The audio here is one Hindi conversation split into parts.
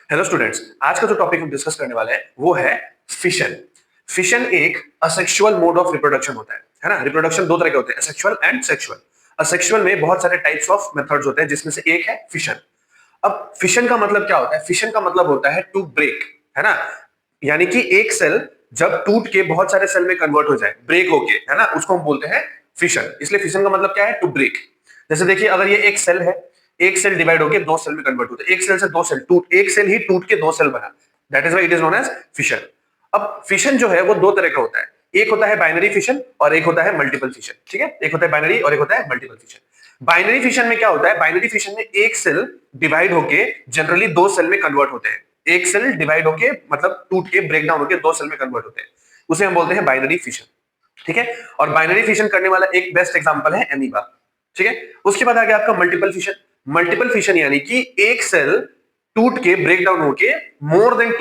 हेलो स्टूडेंट्स, आज का जो टॉपिक हम डिस्कस करने वाले हैं वो है फिशन। फिशन एक असेक्सुअल मोड ऑफ रिप्रोडक्शन होता है ना। रिप्रोडक्शन दो तरह के होते हैं, असेक्सुअल एंड सेक्सुअल। असेक्सुअल में बहुत सारे टाइप्स ऑफ मेथड्स होते हैं जिसमें से एक है फिशन। अब फिशन का मतलब क्या होता है? फिशन का मतलब होता है टू ब्रेक, है ना। यानी कि एक सेल जब टूट के बहुत सारे सेल में कन्वर्ट हो जाए, ब्रेक होके, है ना, उसको हम बोलते हैं फिशन। इसलिए फिशन का मतलब क्या है? To break. जैसे देखिए, अगर ये एक सेल है, एक सेल डिवाइड होकर दो सेल में कन्वर्ट होता है, एक सेल से दो सेल टूट, एक सेल ही टूट के दो सेल बना, that is why it is known as fission. अब फिशन जो है वो दो तरह का होता है, एक होता है बाइनरी फिशन और एक होता है मल्टीपल फिशन। ठीक है, एक होता है बाइनरी और एक होता है मल्टीपल फिशन। बाइनरी फिशन में क्या होता है? बाइनरी फिशन में एक सेल डिवाइड होके जनरली दो सेल में कन्वर्ट होते हैं। एक सेल डिवाइड होके मतलब टूट के ब्रेक डाउन होके दो सेल में कन्वर्ट होते हैं, उसे हम बोलते हैं बाइनरी फिशन। ठीक है, और बाइनरी फिशन करने वाला एक बेस्ट एग्जांपल है एमीबा। ठीक है, उसके बाद आ गया आपका मल्टीपल फिशन। मल्टीपल फिशन यानी कि एक सेल टूट के ब्रेक डाउन होके मोर देन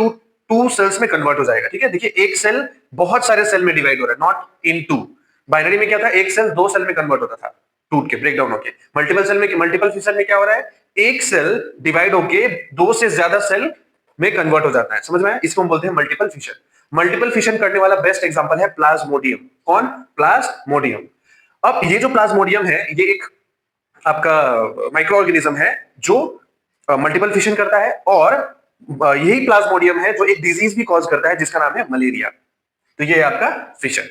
टू सेल्स में कन्वर्ट हो जाएगा। ठीक है, देखिए एक सेल बहुत सारे सेल में डिवाइड हो रहा है, नॉट इन टू। बाइनरी में क्या था? एक सेल दो सेल में कन्वर्ट होता था टूट के, ब्रेक डाउन होके। मल्टीपल सेल में, मल्टीपल फिशन में क्या हो रहा है? एक सेल डिवाइड होके दो से ज्यादा सेल में कन्वर्ट हो जाता है। समझ में आया? इसको हम बोलते हैं मल्टीपल फिशन। मल्टीपल फिशन करने वाला बेस्ट एग्जांपल है प्लाज्मोडियम। कौन? प्लाज्मोडियम। अब ये जो प्लाज्मोडियम है, ये एक आपका माइक्रो ऑर्गेनिज्म है जो मल्टीपल फिशन करता है, और यही प्लाज्मोडियम है जो एक डिजीज भी कॉज करता है जिसका नाम है मलेरिया। तो ये है आपका फिशन।